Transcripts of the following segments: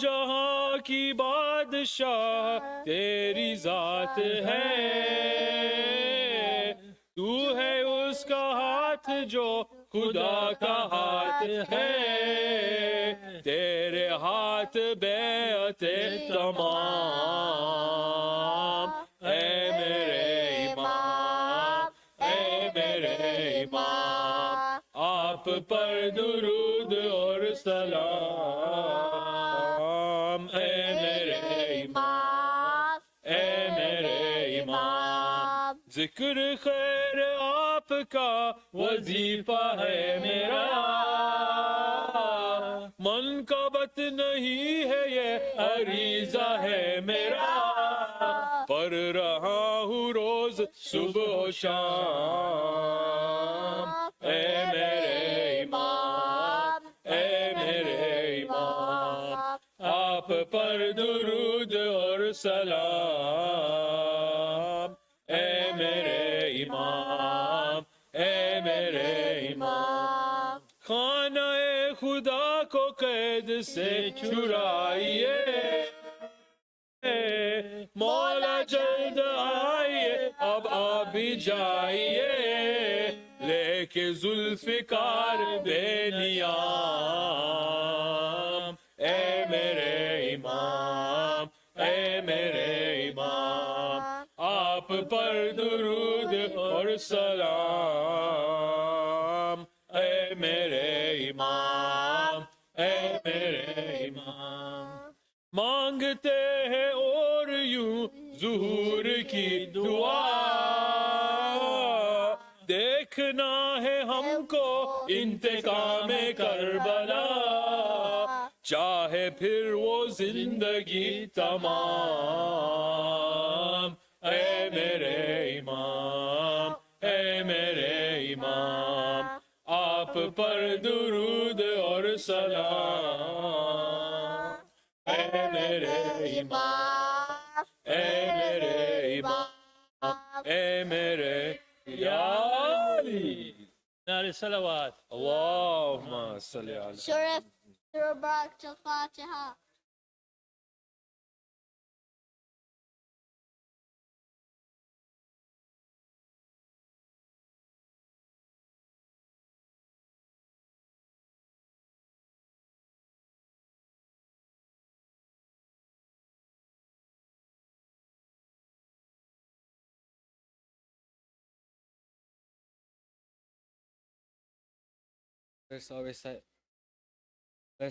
جہاں کی بادشاہ تیری ذات ہے، تو ہے اس کا ہاتھ جو خدا کا ہاتھ ہے، تیرے ہاتھ بیعت تمام، اے میرے امام، اے میرے امام، آپ پر درود اور سلام، اے میرے امام، اے میرے امام، ذکر خیر آپ کا وظیفہ ہے میرا، منقبت نہیں ہے یہ عریضہ ہے میرا، پڑھ رہا ہوں روز صبح و شام، اے میرے امام، اے میرے امام، آپ پر درود اور سلام، اے میرے امام، اے میرے امام، خانہ خدا کو قید سے چھڑائیے، مولا جلد آئیے، اب آپ بھی جائیے، لے کے ذوالفقار بے نیام، اے میرے امام، اے میرے امام، آپ پر درود اور سلام، اے میرے امام، اے میرے امام، مانگتے ہیں اور یوں ظہور کی دعا، دیکھنا ہے ہم کو انتقام کربلا، چاہے پھر وہ زندگی تمام، اے میرے امام، اے میرے امام، آپ پر درود اور سلام، اے میرے امام، اے میرے امام، اے میرے یا علی نعرہ صلوات اللہم صلی علی سورة الفاتحة. Let's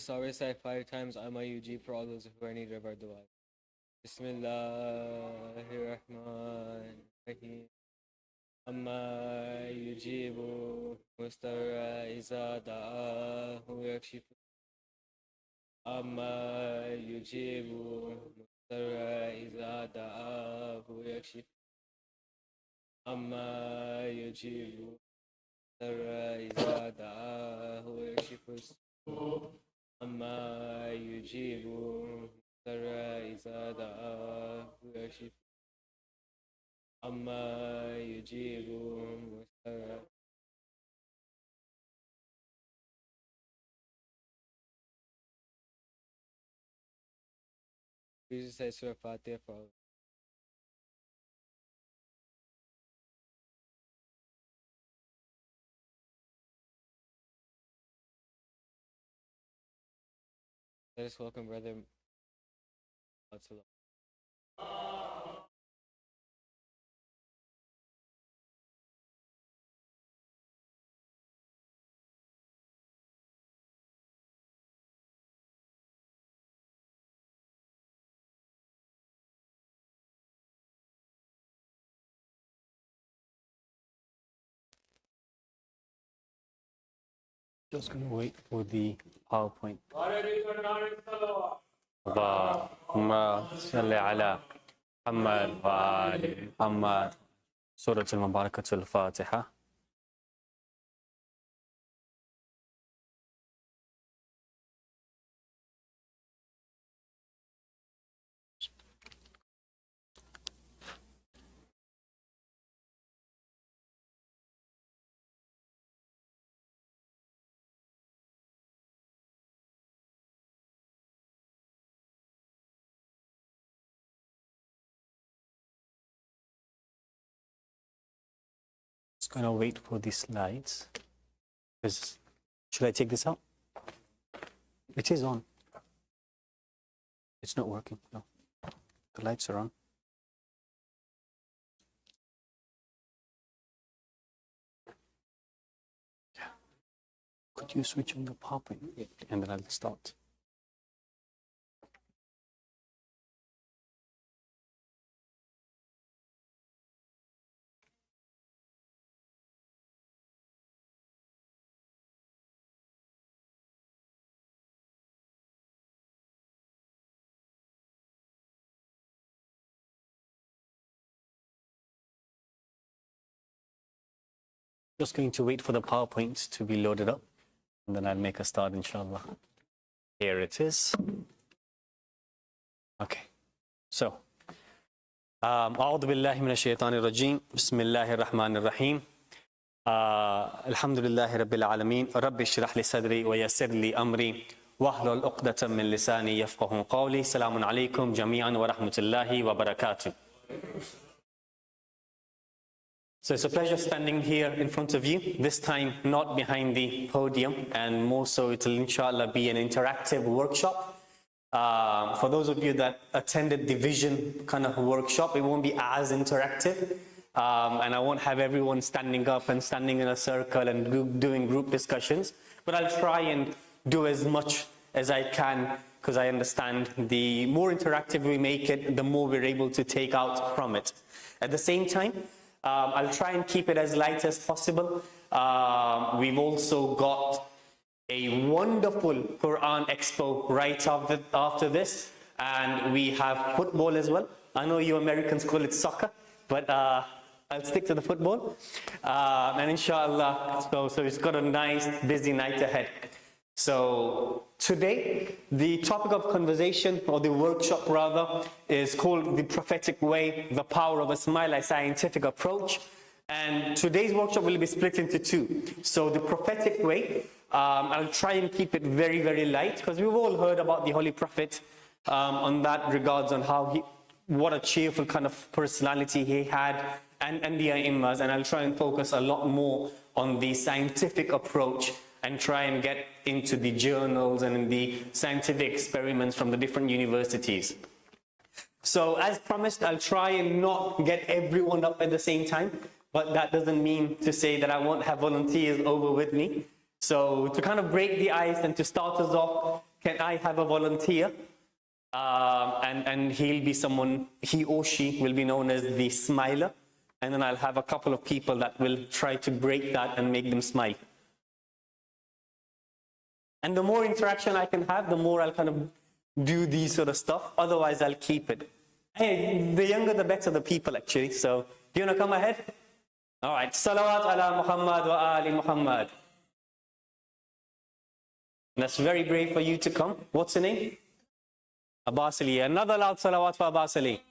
always say 5 times IMUG for all those who are in need of our dua. Bismillahirrahmanirrahim. Amma yujibu mustara iza da'ahu yakshifu. Amma yujibu mustara iza da'ahu yakshifu. Amma yujibu إذا دعاه يكشف السوء أما يجيب إذا دعاه يكشف أما يجيب Please say Surah Fatiha for all. Let us welcome Brother Absalom. Just going to wait for the PowerPoint. اللهم صل على محمد وآل محمد. سورة المباركة الفاتحة. Just gonna wait for the slides. Should I take this out? It is on. It's not working. No, the lights are on. Yeah. Could you switch on the PowerPoint? Yeah. And then I'll start. Just going to wait for the PowerPoint to be loaded up, and then I'll make a start, inshallah. Here it is. Okay. So, أعوذ بالله من الشيطان الرجيم بسم الله الرحمن الرحيم الحمد لله رب العالمين رب اشرح لي صدري ويسر لي أمري واحلل عقدة من لساني يفقهوا قولي سلام عليكم جميعا ورحمة الله وبركاته. So it's a pleasure standing here in front of you, this time not behind the podium, and more so it will inshallah be an interactive workshop. For those of you that attended the vision kind of workshop, it won't be as interactive, and I won't have everyone standing up and standing in a circle and doing group discussions, but I'll try and do as much as I can, because I understand the more interactive we make it, the more we're able to take out from it. At the same time, I'll try and keep it as light as possible. We've also got a wonderful Quran Expo right after this, and we have football as well. I know you Americans call it soccer, but I'll stick to the football. And inshallah, so it's got a nice busy night ahead. So today, the topic of conversation, or the workshop rather, is called The Prophetic Way, the Power of a Smile, a Scientific Approach. And today's workshop will be split into two. So the prophetic way, I'll try and keep it very, very light, because we've all heard about the Holy Prophet on that regards, on how what a cheerful kind of personality he had, and the Imams. And I'll try and focus a lot more on the scientific approach, and try and get into the journals and in the scientific experiments from the different universities. So as promised, I'll try and not get everyone up at the same time, but that doesn't mean to say that I won't have volunteers over with me. So to kind of break the ice and to start us off, can I have a volunteer? And he'll be someone, he or she will be known as the smiler. And then I'll have a couple of people that will try to break that and make them smile. And the more interaction I can have, the more I'll kind of do these sort of stuff. Otherwise, I'll keep it. Hey, the younger, the better the people, actually. So, do you want to come ahead? All right. Salawat ala Muhammad wa ali Muhammad. That's very brave for you to come. What's your name? Abbas Ali. Another loud salawat for Abbas Ali.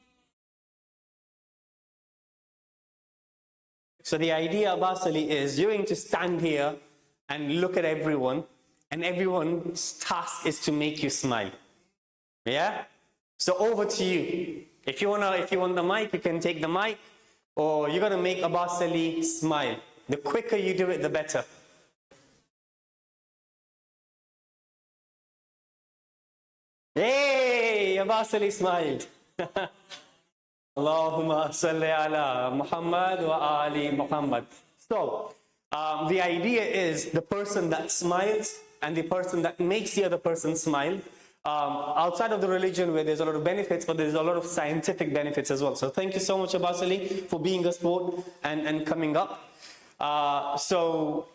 So the idea, Abbas Ali, is you're going to stand here and look at everyone, and everyone's task is to make you smile. Yeah? So over to you. If you want the mic, you can take the mic, or you're gonna make Abbas Ali smile. The quicker you do it, the better. Hey, Abbas Ali smiled. Allahumma salli ala Muhammad wa ali Muhammad. So, the idea is the person that smiles and the person that makes the other person smile. Outside of the religion, where there's a lot of benefits, but there's a lot of scientific benefits as well. So thank you so much, Abbas Ali, for being a sport and coming up. So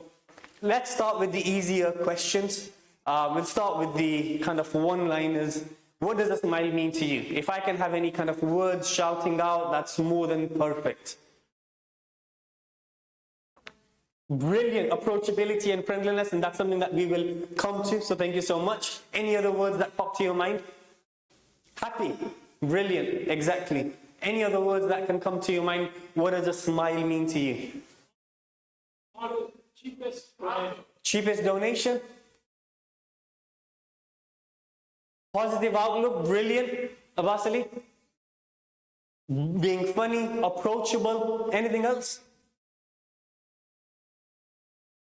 let's start with the easier questions. We'll start with the kind of one-liners. What does a smile mean to you? If I can have any kind of words shouting out, that's more than perfect. Brilliant. Approachability and friendliness, and that's something that we will come to, so thank you so much. Any other words that pop to your mind? Happy. Brilliant. Exactly. Any other words that can come to your mind? What does a smile mean to you? Cheapest donation? Positive outlook? Brilliant. Abbas Ali? Being funny, approachable. Anything else?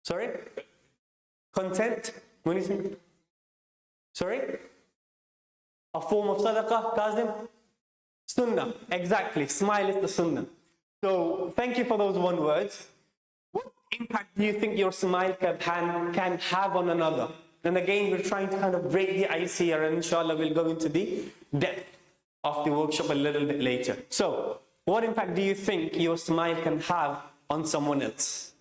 Sorry? Content? What do you think? Sorry? A form of sadaqah, Kazim? Sunnah. Exactly. Smile is the sunnah. So thank you for those one words. What impact do you think your smile can have on another? And again, we're trying to kind of break the ice here, and inshallah we'll go into the depth of the workshop a little bit later. So, what impact do you think your smile can have on someone else?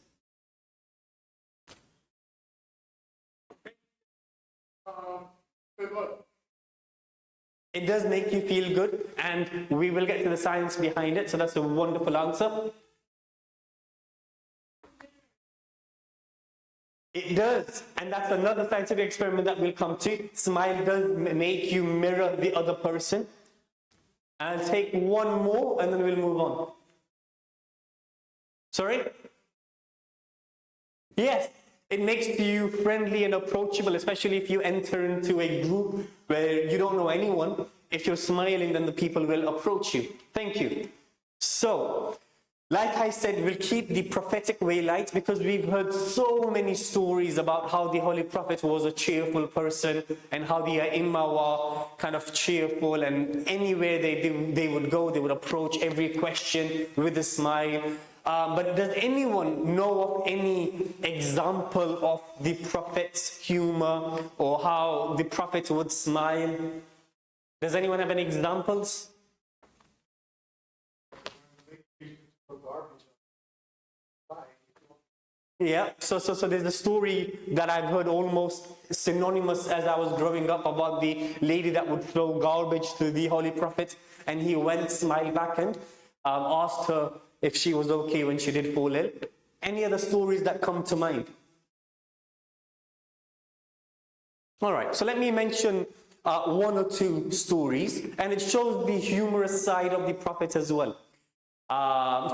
It does make you feel good, and we will get to the science behind it, so that's a wonderful answer. It does, and that's another scientific experiment that we'll come to. Smile does make you mirror the other person. And take one more, and then we'll move on. Sorry? Yes, it makes you friendly and approachable, especially if you enter into a group where you don't know anyone. If you're smiling, then the people will approach you. Thank you. So, like I said, we'll keep the prophetic way light because we've heard so many stories about how the Holy Prophet was a cheerful person and how the A'immah were kind of cheerful, and anywhere they would go, they would approach every question with a smile. But does anyone know of any example of the Prophet's humor or how the Prophet would smile? Does anyone have any examples? Yeah, so there's a story that I've heard almost synonymous as I was growing up about the lady that would throw garbage to the Holy Prophet, and he went, smiled back, and asked her if she was okay when she did fall ill. Any other stories that come to mind? All right, so let me mention one or two stories, and it shows the humorous side of the Prophet as well.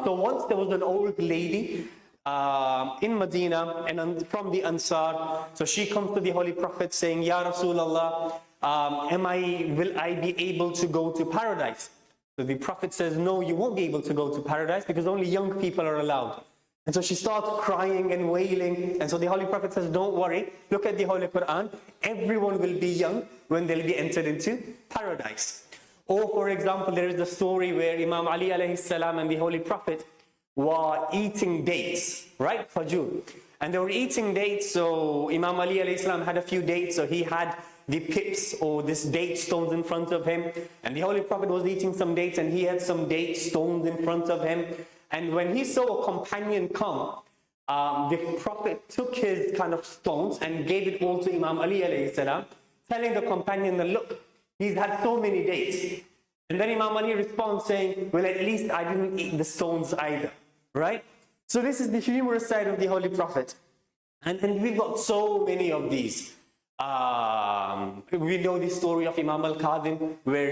So once there was an old lady in Medina, and from the Ansar. So she comes to the Holy Prophet saying, Ya Rasulullah, will I be able to go to paradise? So the Prophet says, no, you won't be able to go to paradise because only young people are allowed. And so she starts crying and wailing. And so the Holy Prophet says, don't worry, look at the Holy Quran. Everyone will be young when they'll be entered into paradise. Or for example, there is the story where Imam Ali alayhi salam and the Holy Prophet were eating dates, right? Fajr. And they were eating dates, so Imam Ali alayhi salam had a few dates, so he had the pips or this date stones in front of him. And the Holy Prophet was eating some dates and he had some date stones in front of him. And when he saw a companion come, the Prophet took his kind of stones and gave it all to Imam Ali alayhi salam, telling the companion that, look, he's had so many dates. And then Imam Ali responds saying, well, at least I didn't eat the stones either, right? So this is the humorous side of the Holy Prophet. And we've got so many of these. We know the story of Imam al-Qadim, where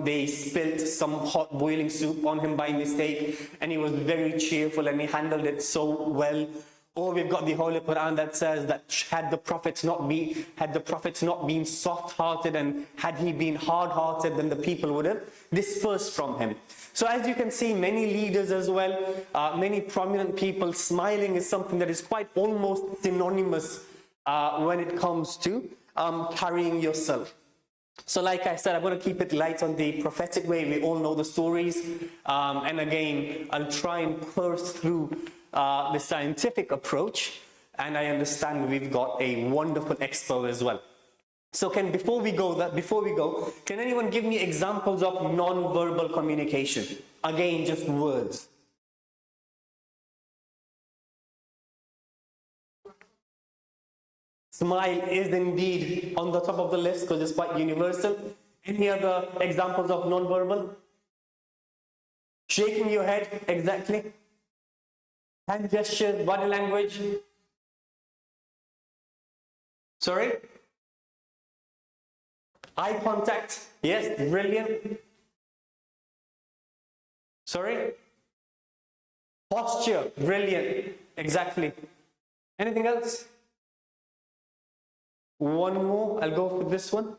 they spilt some hot boiling soup on him by mistake, and he was very cheerful and he handled it so well. Or we've got the Holy Quran that says that had the prophets not been soft-hearted and had he been hard-hearted, then the people would have dispersed from him. So as you can see, many leaders as well, many prominent people, smiling is something that is quite almost synonymous when it comes to carrying yourself. So like I said, I'm going to keep it light on the prophetic way. We all know the stories. And again, I'll try and parse through the scientific approach. And I understand we've got a wonderful expo as well. So before we go, can anyone give me examples of non-verbal communication? Again, just words. Smile is indeed on the top of the list because it's quite universal. Any other examples of non-verbal? Shaking your head, exactly. Hand gestures, body language. Sorry? Eye contact, yes, brilliant. Sorry? Posture, brilliant, exactly. Anything else? One more, I'll go for this one.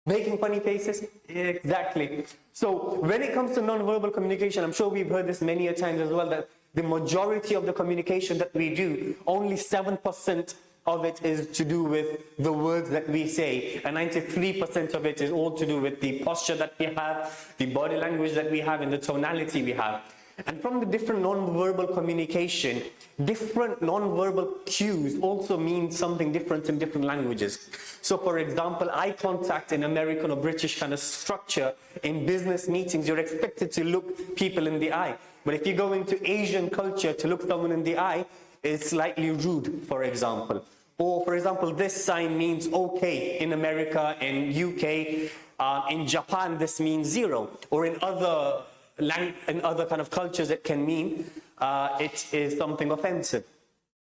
Making funny faces, exactly. So when it comes to non-verbal communication, I'm sure we've heard this many a times as well, that the majority of the communication that we do, only 7% of it is to do with the words that we say, and 93% of it is all to do with the posture that we have, the body language that we have, and the tonality we have. And from the different non-verbal communication, different non-verbal cues also mean something different in different languages. So for example, eye contact in American or British kind of structure, in business meetings, you're expected to look people in the eye. But if you go into Asian culture, to look someone in the eye is slightly rude, for example. Or for example, this sign means okay in America, in UK, in Japan this means zero, or in other kind of cultures it can mean it is something offensive.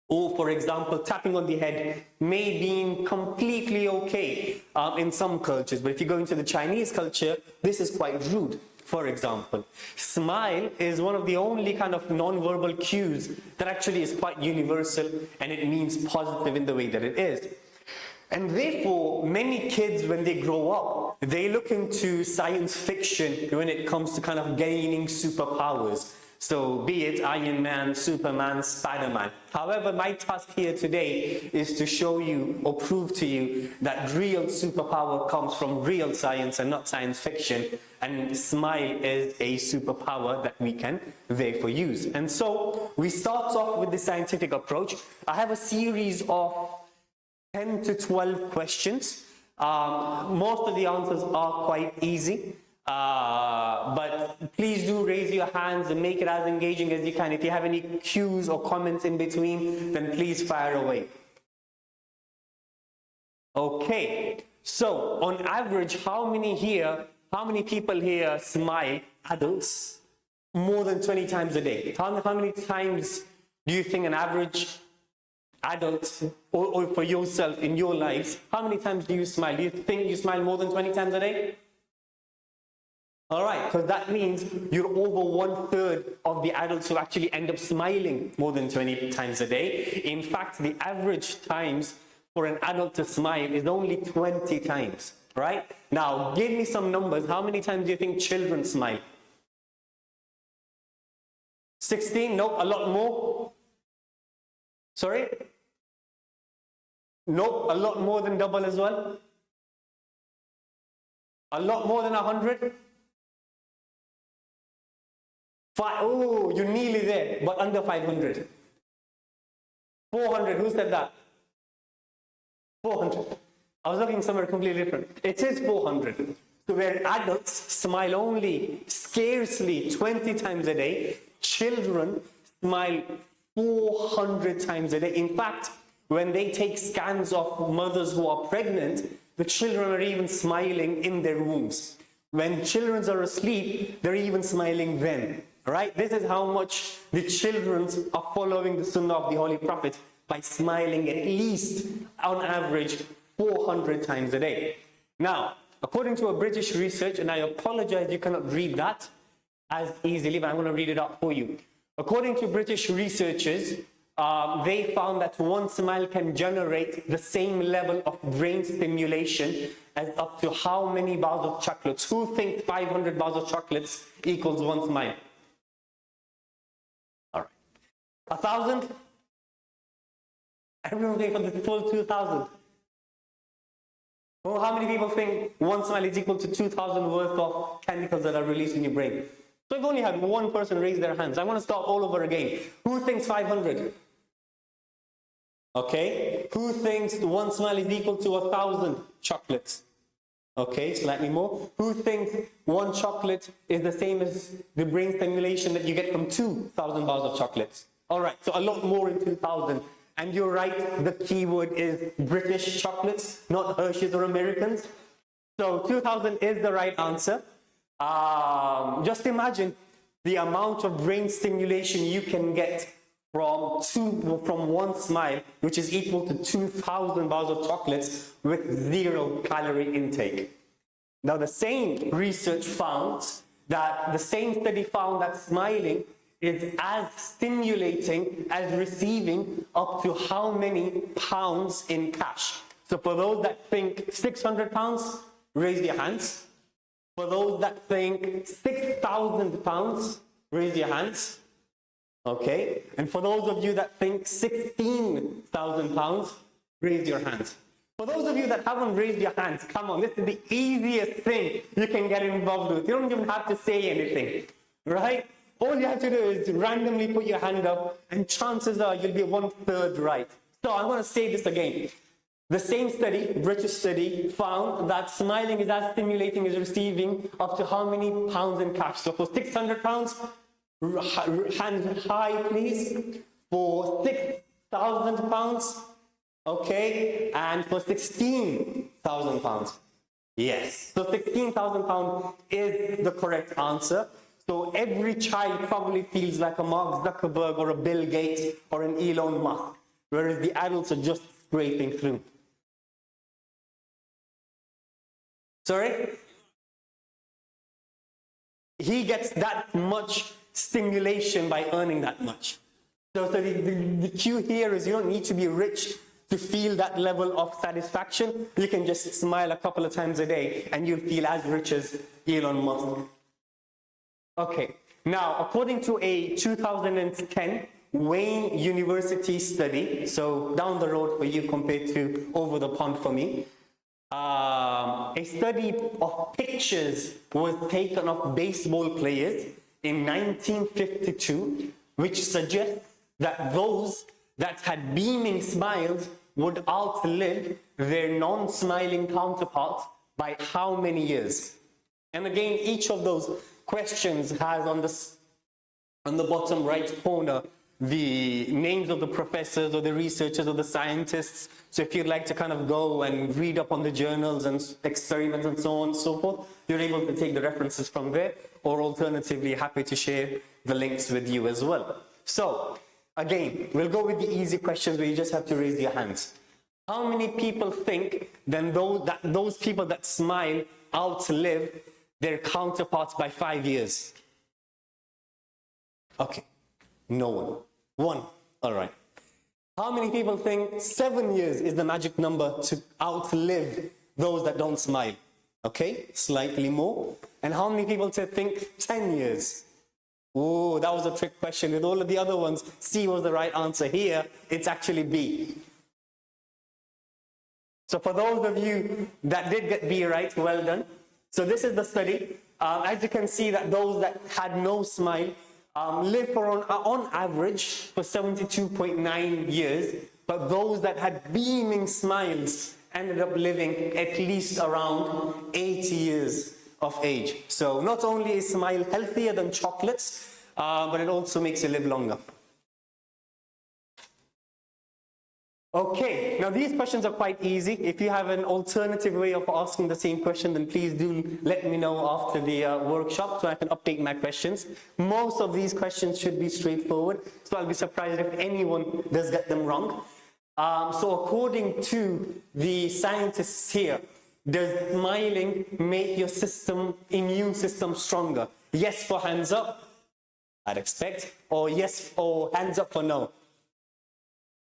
Or for example, tapping on the head may mean completely okay in some cultures, but if you go into the Chinese culture, this is quite rude. For example, smile is one of the only kind of non-verbal cues that actually is quite universal, and it means positive in the way that it is. And therefore, many kids, when they grow up, they look into science fiction when it comes to kind of gaining superpowers. So be it Iron Man, Superman, Spider-Man. However, my task here today is to show you or prove to you that real superpower comes from real science and not science fiction. And smile is a superpower that we can therefore use. And so we start off with the scientific approach. I have a series of 10 to 12 questions. Most of the answers are quite easy. But please do raise your hands and make it as engaging as you can. If you have any cues or comments in between, then please fire away. Okay, so on average, how many people here smile, adults, more than 20 times a day? How many times do you think an average adult, or for yourself in your lives, how many times do you smile? Do you think you smile more than 20 times a day? All right, because that means you're over 1/3 of the adults who actually end up smiling more than 20 times a day. In fact, the average times for an adult to smile is only 20 times, right? Now, give me some numbers. How many times do you think children smile? 16? Nope, a lot more. Sorry? Nope, a lot more than double as well. A lot more than 100. Oh, you're nearly there, but under 500. 400, who said that? 400. I was looking somewhere completely different. It is 400. So where adults smile only scarcely 20 times a day, children smile 400 times a day. In fact, when they take scans of mothers who are pregnant, the children are even smiling in their wombs. When children are asleep, they're even smiling then. Right? This is how much the children are following the sunnah of the Holy Prophet by smiling at least, on average, 400 times a day. Now, according to a British research, and I apologize you cannot read that as easily, but I'm going to read it out for you. According to British researchers, they found that one smile can generate the same level of brain stimulation as up to how many bars of chocolates? Who thinks 500 bars of chocolates equals one smile? 1,000? Everyone think for the full 2,000. Oh, how many people think one smile is equal to 2,000 worth of chemicals that are released in your brain? So I've only had one person raise their hands. I want to start all over again. Who thinks 500? Okay. Who thinks one smile is equal to 1,000 chocolates? Okay, slightly more. Who thinks one chocolate is the same as the brain stimulation that you get from 2,000 bars of chocolates? All right, so a lot more in 2,000. And you're right, the keyword is British chocolates, not Hershey's or Americans. So 2,000 is the right answer. Just imagine the amount of brain stimulation you can get from one smile, which is equal to 2,000 bars of chocolates with 0 calorie intake. Now, the same research found that, the same study found that smiling is as stimulating as receiving up to how many pounds in cash. So for those that think 600 pounds, raise your hands. For those that think 6,000 pounds, raise your hands. Okay, and for those of you that think 16,000 pounds, raise your hands. For those of you that haven't raised your hands, come on, this is the easiest thing you can get involved with. You don't even have to say anything, right? All you have to do is randomly put your hand up, and chances are you'll be 1/3 right. So I'm going to say this again. The same study, British study, found that smiling is as stimulating as receiving up to how many pounds in cash? So for 600 pounds, hand high please. For 6,000 pounds, okay, and for 16,000 pounds. Yes, so 16,000 pounds is the correct answer. So every child probably feels like a Mark Zuckerberg or a Bill Gates or an Elon Musk, whereas the adults are just scraping through. Sorry? He gets that much stimulation by earning that much. So the cue here is you don't need to be rich to feel that level of satisfaction. You can just smile a couple of times a day and you'll feel as rich as Elon Musk. Okay, now according to a 2010 Wayne University study, so down the road for you compared to over the pond for me, a study of pictures was taken of baseball players in 1952, which suggests that those that had beaming smiles would outlive their non-smiling counterparts by how many years? And again, each of those questions has on the bottom right corner the names of the professors or the researchers or the scientists. So if you'd like to kind of go and read up on the journals and experiments and so on and so forth, you're able to take the references from there, or alternatively, happy to share the links with you as well. So again, we'll go with the easy questions where you just have to raise your hands. How many people think then those people that smile outlive their counterparts by 5 years? Okay, no one. One, all right. How many people think 7 years is the magic number to outlive those that don't smile? Okay, slightly more. And how many people think 10 years? Oh, that was a trick question. With all of the other ones, C was the right answer. Here, it's actually B. So for those of you that did get B right, well done. So this is the study. As you can see, that those that had no smile lived for on average for 72.9 years, but those that had beaming smiles ended up living at least around 80 years of age. So not only is smile healthier than chocolates, but it also makes you live longer. Okay, now these questions are quite easy. If you have an alternative way of asking the same question, then please do let me know after the workshop so I can update my questions. Most of these questions should be straightforward, so I'll be surprised if anyone does get them wrong. So according to the scientists here, does smiling make your immune system stronger? Yes for hands up, I'd expect, or yes or hands up for no.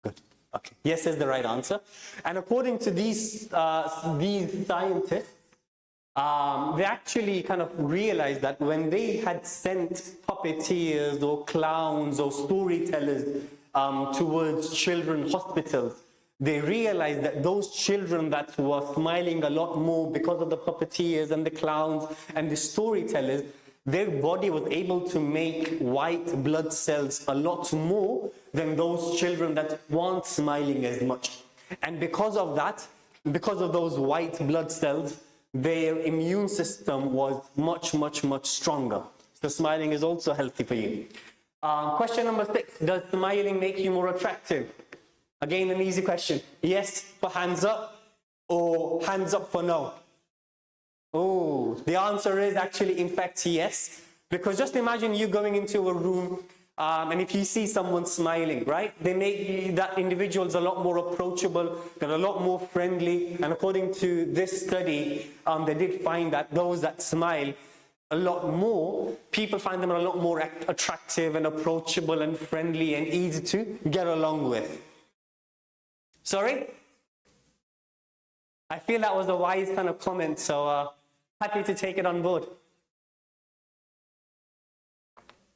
Good. Okay. Yes is the right answer. And according to these scientists, they actually kind of realized that when they had sent puppeteers or clowns or storytellers towards children's hospitals, they realized that those children that were smiling a lot more because of the puppeteers and the clowns and the storytellers, their body was able to make white blood cells a lot more than those children that weren't smiling as much. And because of that, because of those white blood cells, their immune system was much, much, much stronger. So smiling is also healthy for you. Question number 6, does smiling make you more attractive? Again, an easy question. Yes for hands up or hands up for no? Oh, the answer is actually, in fact, yes. Because just imagine you going into a room and if you see someone smiling, right? They make that individual's a lot more approachable, they're a lot more friendly. And according to this study, they did find that those that smile a lot more, people find them a lot more attractive and approachable and friendly and easy to get along with. Sorry? I feel that was a wise kind of comment, so happy to take it on board.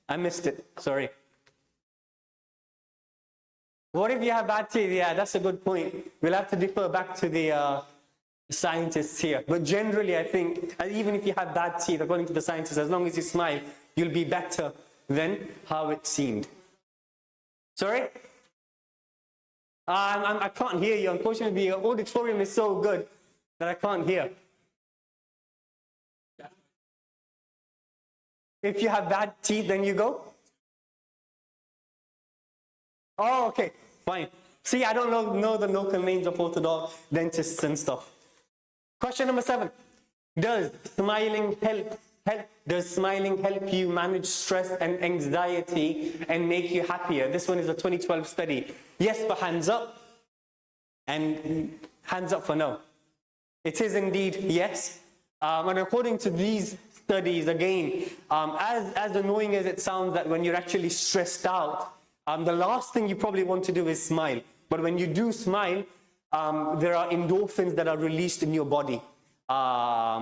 I missed it, sorry. What if you have bad teeth? Yeah, that's a good point. We'll have to defer back to the scientists here. But generally, I think, even if you have bad teeth, according to the scientists, as long as you smile, you'll be better than how it seemed. Sorry? I can't hear you. Unfortunately, the auditorium is so good that I can't hear. If you have bad teeth, then you go? Oh, okay, fine. See, I don't know the local names of orthodox dentists and stuff. Question number 7. Does smiling help you manage stress and anxiety and make you happier? This one is a 2012 study. Yes for hands up and hands up for no. It is indeed yes. And according to these studies, again, as annoying as it sounds that when you're actually stressed out, the last thing you probably want to do is smile. But when you do smile, there are endorphins that are released in your body,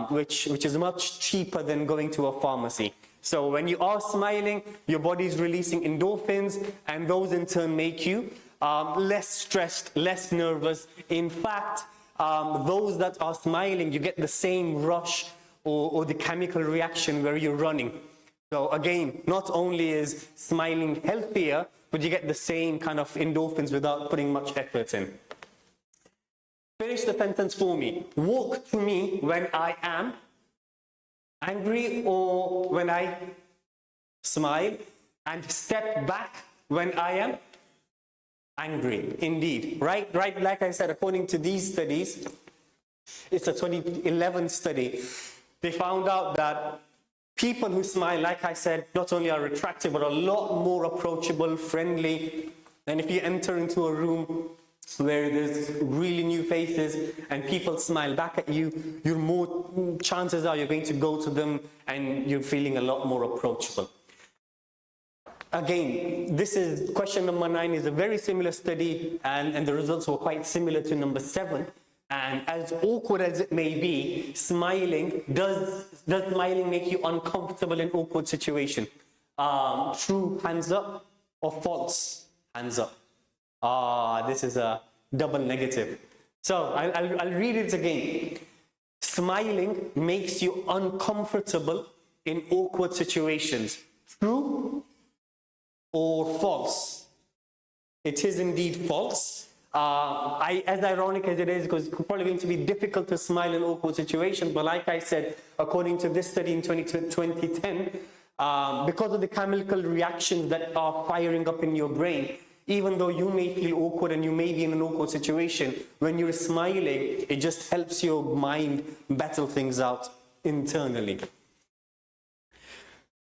which is much cheaper than going to a pharmacy. So when you are smiling, your body is releasing endorphins, and those in turn make you less stressed, less nervous. In fact, those that are smiling, you get the same rush or the chemical reaction where you're running. So again, not only is smiling healthier, but you get the same kind of endorphins without putting much effort in. Finish the sentence for me. Walk to me when I am angry or when I smile, and step back when I am angry. Indeed, right? Like I said, according to these studies, it's a 2011 study. They found out that people who smile, like I said, not only are attractive, but a lot more approachable, friendly. And if you enter into a room where there's really new faces and people smile back at you, chances are you're going to go to them and you're feeling a lot more approachable. Again, question number 9 is a very similar study, and the results were quite similar to number 7. And as awkward as it may be, does smiling make you uncomfortable in awkward situation? True, hands up, or false, hands up? This is a double negative. So I'll read it again. Smiling makes you uncomfortable in awkward situations. True or false? It is indeed false. As ironic as it is, because it's probably going to be difficult to smile in awkward situations, but like I said, according to this study in 2010, because of the chemical reactions that are firing up in your brain, even though you may feel awkward and you may be in an awkward situation, when you're smiling, it just helps your mind battle things out internally.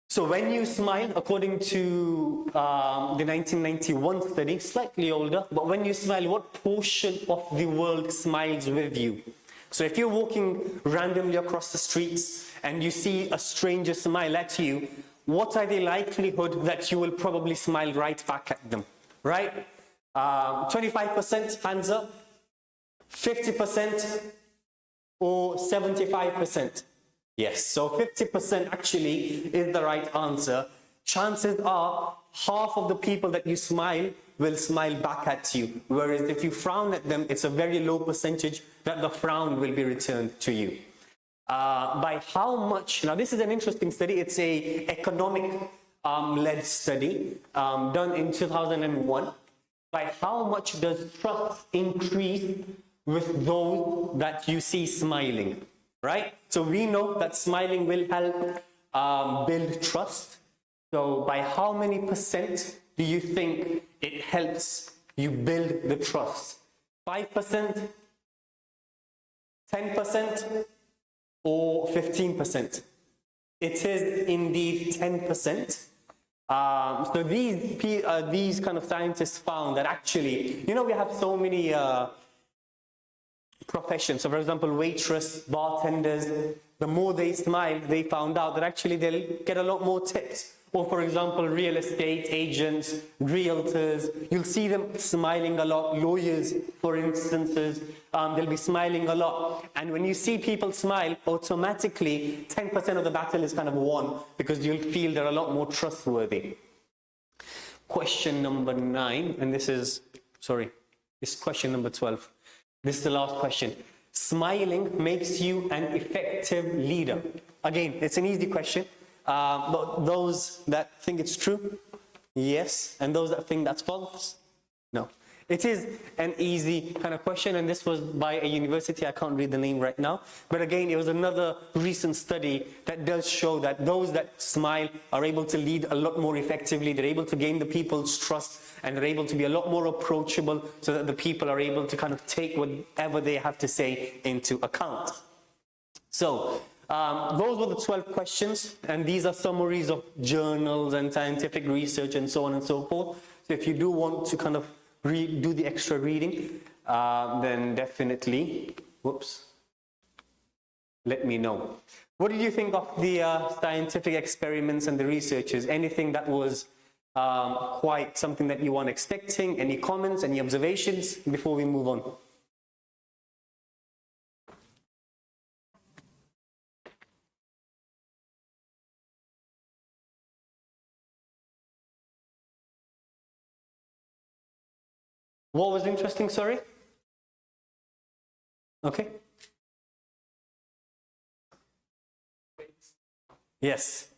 So when you smile, according to the 1991 study, slightly older, but when you smile, what portion of the world smiles with you? So if you're walking randomly across the streets and you see a stranger smile at you, what are the likelihood that you will probably smile right back at them, right? 25% hands up, 50%, or 75%? Yes, so 50% actually is the right answer. Chances are half of the people that you smile will smile back at you. Whereas if you frown at them, it's a very low percentage that the frown will be returned to you. By how much, now this is an interesting study, it's a economic led study done in 2001. By how much does trust increase with those that you see smiling? Right? So we know that smiling will help build trust. So by how many percent do you think it helps you build the trust? 5%, 10%, or 15%? It is indeed 10%. So these kind of scientists found that actually, we have so many professions. So for example, waitress, bartenders, the more they smile, they found out that actually they'll get a lot more tips. Or for example, real estate agents, realtors, you'll see them smiling a lot. Lawyers, for instances, they'll be smiling a lot. And when you see people smile, automatically 10% of the battle is kind of won, because you'll feel they're a lot more trustworthy. Question number 9, and this is sorry, it's question number 12. This is the last question. Smiling makes you an effective leader. Again, it's an easy question. But those that think it's true, yes. And those that think that's false, no. It is an easy kind of question, and this was by a university. I can't read the name right now. But again, it was another recent study that does show that those that smile are able to lead a lot more effectively. They're able to gain the people's trust, and they're able to be a lot more approachable so that the people are able to kind of take whatever they have to say into account. So, those were the 12 questions, and these are summaries of journals and scientific research and so on and so forth. So if you do want to kind of do the extra reading, then definitely, let me know. What did you think of the scientific experiments and the researches? Anything that was quite something that you weren't expecting? Any comments, any observations before we move on? What was interesting, sorry? Okay. Yes.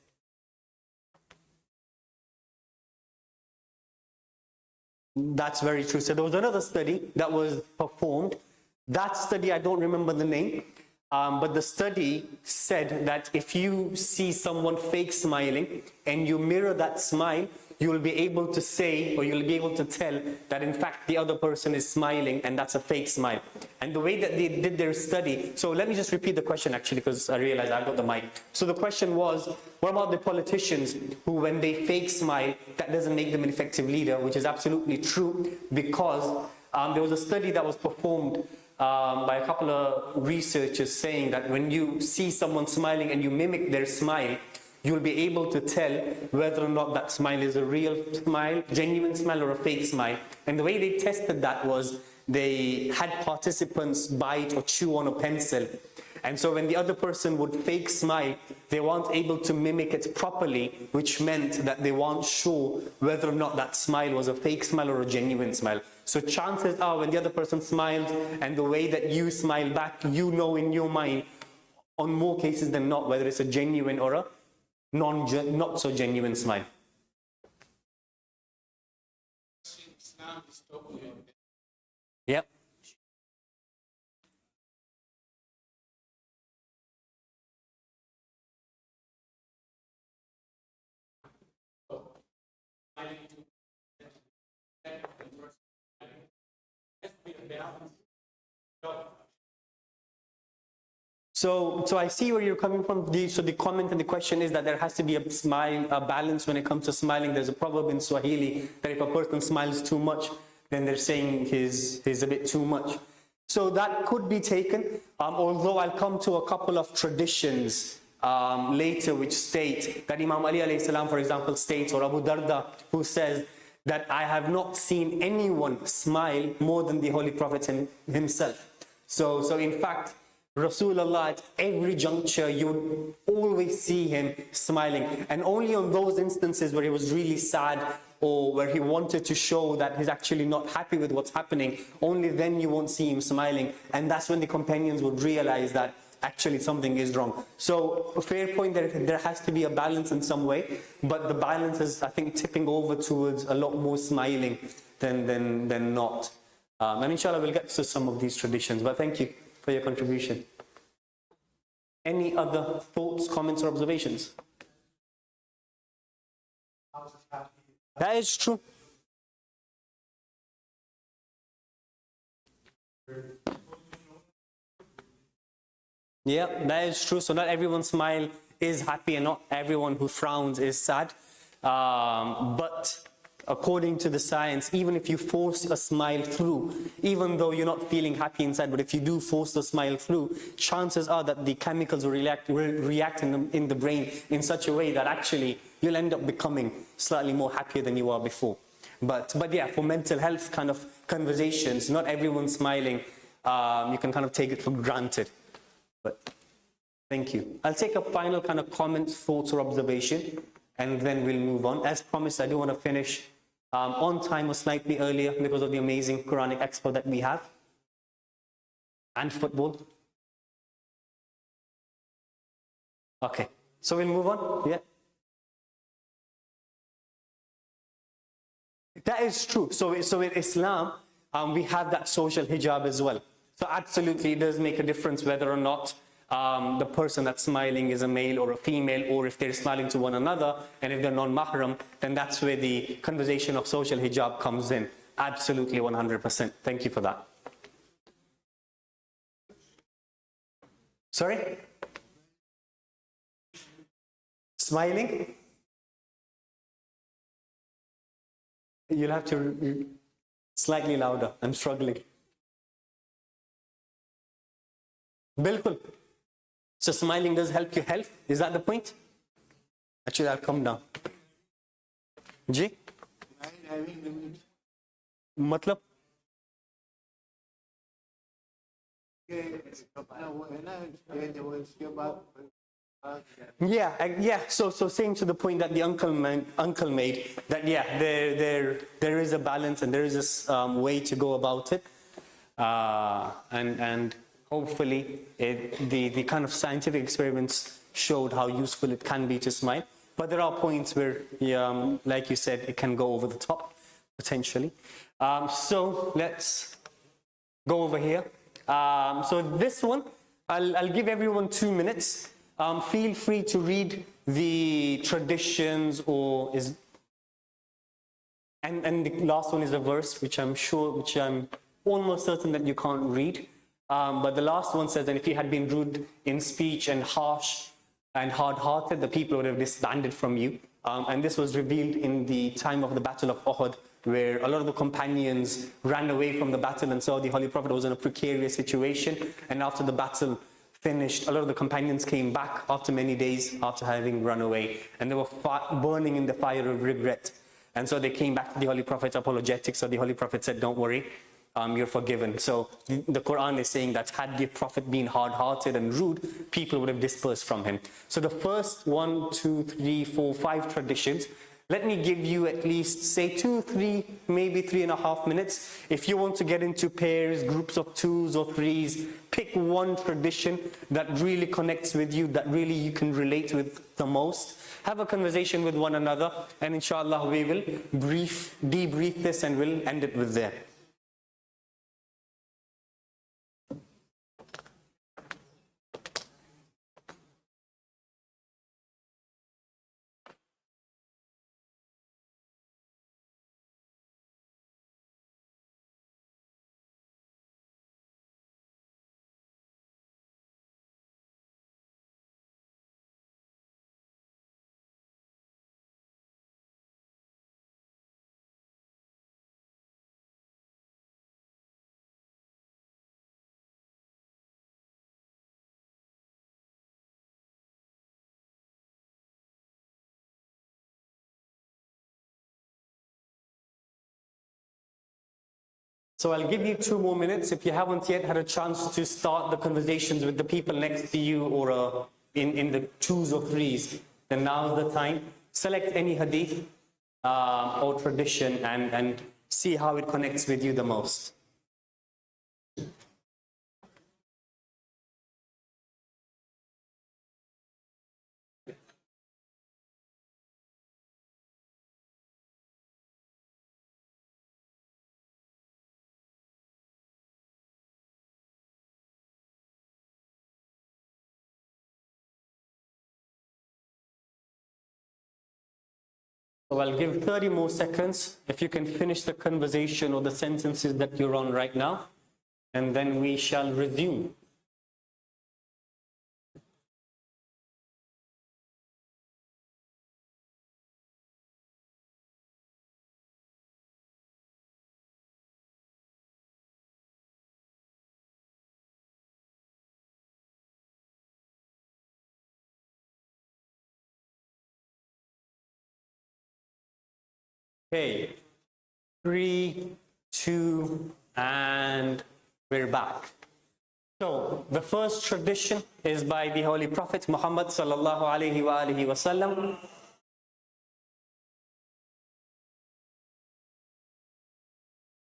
That's very true. So there was another study that was performed. That study, I don't remember the name, but the study said that if you see someone fake smiling and you mirror that smile, you will be able to say, or you'll be able to tell that in fact the other person is smiling and that's a fake smile. And the way that they did their study, so let me just repeat the question actually, because I realized I got the mic. So the question was, what about the politicians who when they fake smile, that doesn't make them an effective leader, which is absolutely true, because there was a study that was performed by a couple of researchers saying that when you see someone smiling and you mimic their smile, you'll be able to tell whether or not that smile is a real smile, genuine smile, or a fake smile. And the way they tested that was they had participants bite or chew on a pencil. And so when the other person would fake smile, they weren't able to mimic it properly, which meant that they weren't sure whether or not that smile was a fake smile or a genuine smile. So chances are when the other person smiles and the way that you smile back, you know in your mind, on more cases than not, whether it's a genuine or a not so genuine smile. Yep. So I see where you're coming from. So the comment and the question is that there has to be a balance when it comes to smiling. There's a proverb in Swahili that if a person smiles too much, then they're saying he's a bit too much. So that could be taken, although I'll come to a couple of traditions later which state that Imam Ali alayhi salam, for example, states, or Abu Darda, who says that I have not seen anyone smile more than the Holy Prophet himself. So in fact, Rasulullah, at every juncture, you would always see him smiling. And only on those instances where he was really sad or where he wanted to show that he's actually not happy with what's happening, only then you won't see him smiling. And that's when the companions would realize that actually something is wrong. So a fair point that there has to be a balance in some way, but the balance is, I think, tipping over towards a lot more smiling than not. And inshallah, we'll get to some of these traditions, but thank you for your contribution. Any other thoughts, comments, or observations? That is true. Yeah, that is true. So not everyone's smile is happy and not everyone who frowns is sad. But according to the science, even if you force a smile through, even though you're not feeling happy inside, but if you do force the smile through, chances are that the chemicals will react in the brain in such a way that actually you'll end up becoming slightly more happier than you were before. But yeah, for mental health kind of conversations, not everyone's smiling. You can kind of take it for granted. But thank you. I'll take a final kind of comment, thoughts, or observation, and then we'll move on. As promised, I do want to finish on time or slightly earlier because of the amazing Quranic expo that we have, and football. Okay, so we'll move on. Yeah. That is true. So in Islam, we have that social hijab as well. So absolutely, it does make a difference whether or not the person that's smiling is a male or a female, or if they're smiling to one another, and if they're non-mahram, then that's where the conversation of social hijab comes in. Absolutely, 100%. Thank you for that. Sorry? Smiling? You'll have to slightly louder. I'm struggling. Bilkul. So smiling does help your health. Is that the point? Actually, I'll come down. जी? मतलब? Yeah. So saying to the point that the uncle made, that yeah, there is a balance and there is this way to go about it, and hopefully the kind of scientific experiments showed how useful it can be to smile. But there are points where, like you said, it can go over the top potentially. So let's go over here. So this one, I'll give everyone 2 minutes. Feel free to read the traditions, and the last one is a verse which I'm almost certain that you can't read. But the last one says, and if you had been rude in speech and harsh and hard-hearted, the people would have disbanded from you. And this was revealed in the time of the Battle of Uhud, where a lot of the companions ran away from the battle and saw the Holy Prophet was in a precarious situation. And after the battle finished, a lot of the companions came back after many days after having run away, and they were burning in the fire of regret. And so they came back to the Holy Prophet apologetic. So the Holy Prophet said, don't worry, you're forgiven. So the Quran is saying that had the Prophet been hard-hearted and rude, people would have dispersed from him. So the first 1, 2, 3, 4, 5 traditions, let me give you at least, say 2, 3, maybe 3.5 minutes. If you want to get into pairs, groups of 2s or 3s, pick one tradition that really connects with you, that really you can relate with the most. Have a conversation with one another, and inshallah we will debrief this and we'll end it with there. So I'll give you 2 more minutes. If you haven't yet had a chance to start the conversations with the people next to you, or in the 2s or 3s, then now's the time. Select any hadith or tradition and see how it connects with you the most. So I'll give 30 more seconds if you can finish the conversation or the sentences that you're on right now, and then we shall resume. Okay, 3, 2, and we're back. So the first tradition is by the Holy Prophet Muhammad sallallahu alaihi wasallam.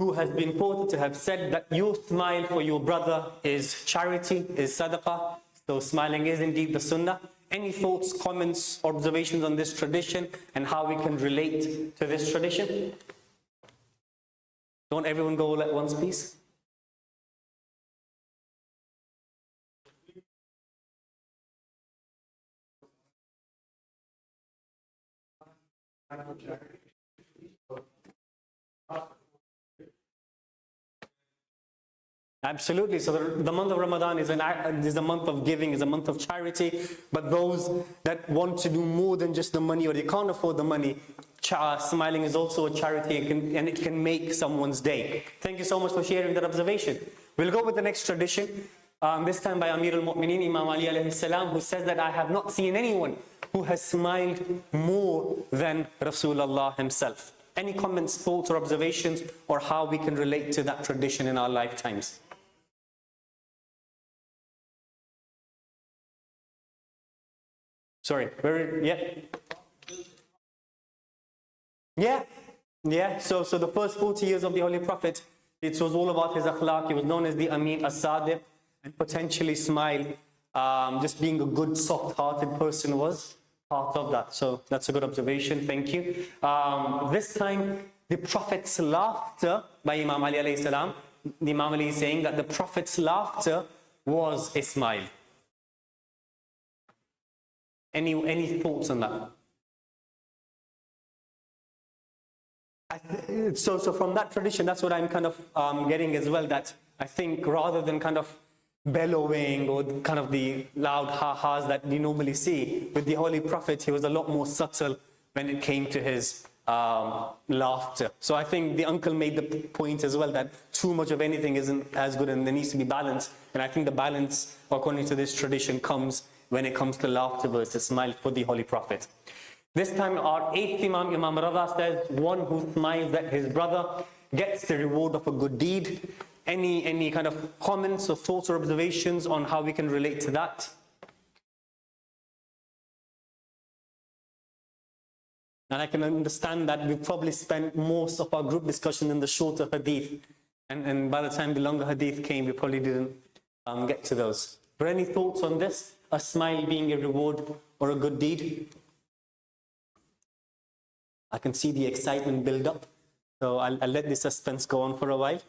who has been quoted to have said that your smile for your brother is charity, is sadaqah. So smiling is indeed the sunnah. Any thoughts, comments, observations on this tradition and how we can relate to this tradition? Don't everyone go all at once, please. Absolutely. So the month of Ramadan is a month of giving, is a month of charity. But those that want to do more than just the money, or they can't afford the money, smiling is also a charity, and it can make someone's day. Thank you so much for sharing that observation. We'll go with the next tradition, this time by Amir al-Mu'mineen, Imam Ali alayhi salam, who says that I have not seen anyone who has smiled more than Rasulullah himself. Any comments, thoughts, or observations, or how we can relate to that tradition in our lifetimes? Sorry, yeah. So the first 40 years of the Holy Prophet, it was all about his akhlaq. He was known as the Amin as-Sadiq, and potentially smile. Just being a good, soft-hearted person was part of that. So that's a good observation. Thank you. This time, the Prophet's laughter by Imam Ali alayhi salam. The Imam Ali is saying that the Prophet's laughter was a smile. Any thoughts on that? So from that tradition, that's what I'm kind of getting as well, that I think rather than kind of bellowing or kind of the loud ha-has that you normally see, with the Holy Prophet, he was a lot more subtle when it came to his laughter. So I think the uncle made the point as well that too much of anything isn't as good, and there needs to be balance. And I think the balance, according to this tradition, comes when it comes to laughter versus smile for the Holy Prophet. This time our eighth Imam, Imam Rada, says, one who smiles at his brother gets the reward of a good deed. Any kind of comments or thoughts or observations on how we can relate to that? And I can understand that we probably spent most of our group discussion in the shorter hadith. And by the time the longer hadith came, we probably didn't get to those. But any thoughts on this? A smile being a reward or a good deed? I can see the excitement build up. So I'll let the suspense go on for a while.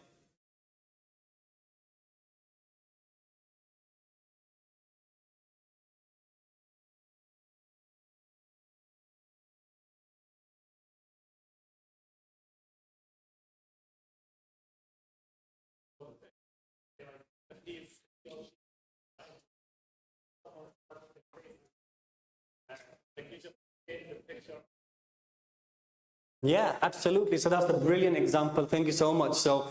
Yeah, absolutely. So that's a brilliant example. Thank you so much. So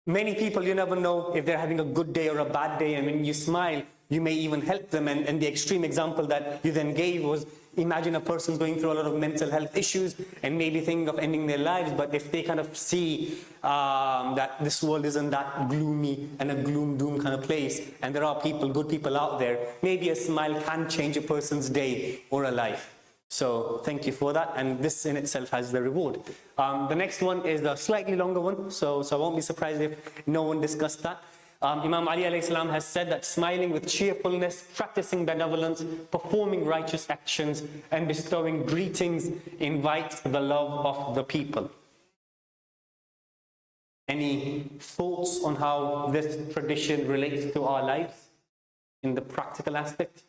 many people, you never know if they're having a good day or a bad day. And when you smile, you may even help them. And the extreme example that you then gave was, imagine a person's going through a lot of mental health issues and maybe thinking of ending their lives. But if they kind of see that this world isn't that gloomy and a gloom doom kind of place, and there are people, good people out there, maybe a smile can change a person's day or a life. So thank you for that, and this in itself has the reward. The next one is the slightly longer one, so I won't be surprised if no one discussed that. Imam Ali alayhi salam has said that smiling with cheerfulness, practicing benevolence, performing righteous actions, and bestowing greetings invites the love of the people. Any thoughts on how this tradition relates to our lives in the practical aspect?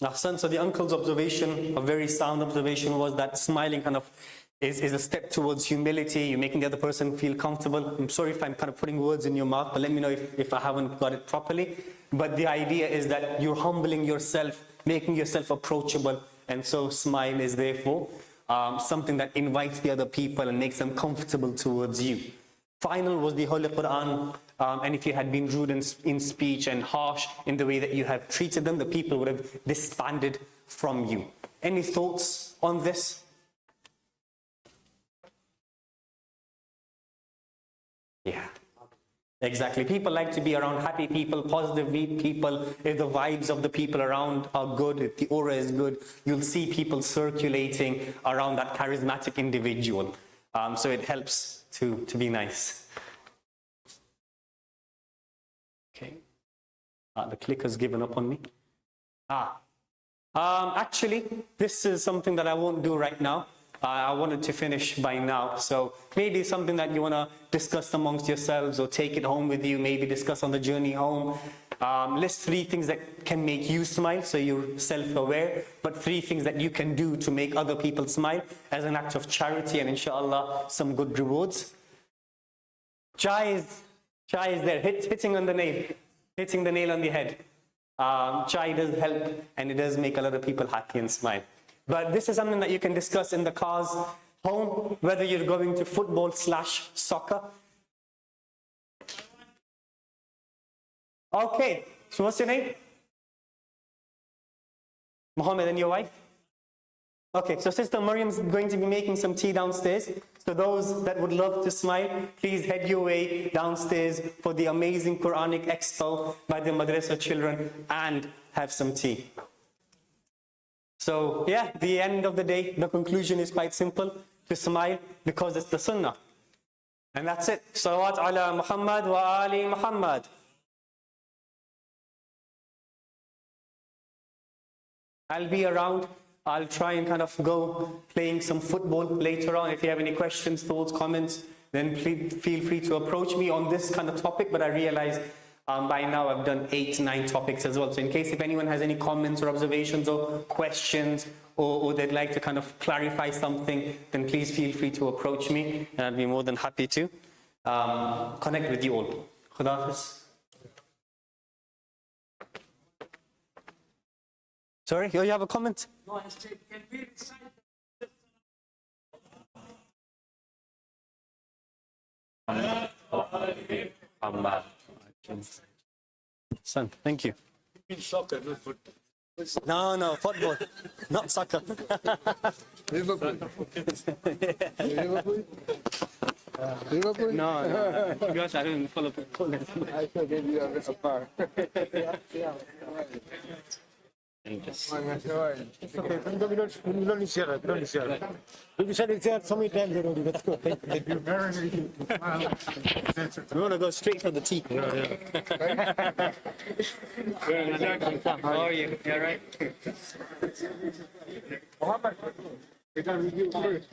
Ahsan, so the uncle's observation, a very sound observation, was that smiling kind of is a step towards humility. You're making the other person feel comfortable. I'm sorry if I'm kind of putting words in your mouth, but let me know if I haven't got it properly. But the idea is that you're humbling yourself, making yourself approachable, and so smile is therefore something that invites the other people and makes them comfortable towards you. final was the Holy Quran. And if you had been rude in speech and harsh in the way that you have treated them, the people would have disbanded from you. Any thoughts on this? Yeah, exactly. People like to be around happy people, positive people. If the vibes of the people around are good, if the aura is good, you'll see people circulating around that charismatic individual. So it helps to be nice. Okay. The clicker's given up on me. Actually, this is something that I won't do right now. I wanted to finish by now. So maybe something that you want to discuss amongst yourselves or take it home with you, maybe discuss on the journey home. List 3 things that can make you smile, so you're self-aware, but 3 things that you can do to make other people smile as an act of charity, and inshallah, some good rewards. Chai is there, hitting on the nail, hitting the nail on the head. Chai does help, and it does make a lot of people happy and smile. But this is something that you can discuss in the cars home, whether you're going to football/soccer. Okay, so what's your name? Mohammed, and your wife? Okay, so Sister Maryam's going to be making some tea downstairs. So those that would love to smile, please head your way downstairs for the amazing Quranic expo by the Madrasa children and have some tea. So yeah, the end of the day, the conclusion is quite simple: to smile because it's the sunnah. And that's it. Salawat ala Muhammad wa ali Muhammad. I'll be around. I'll try and kind of go playing some football later on. If you have any questions, thoughts, comments, then please feel free to approach me on this kind of topic. But I realize by now I've done 8, 9 topics as well. So in case if anyone has any comments or observations or questions, or they'd like to kind of clarify something, then please feel free to approach me, and I'd be more than happy to connect with you all. Khuda Hafiz. Sorry, you have a comment? No, I said, can we recite? Son, thank you. Soccer, not football. No, football, not soccer. Liverpool. Liverpool. Liverpool. No. To be honest, I don't follow football. I shall give you a bar. It's okay. We don't share it. Don't share it. We said it so many times already. Let's go. Thank you. We want to go straight for the tea. How are you? You all right? Muhammad, we can review first.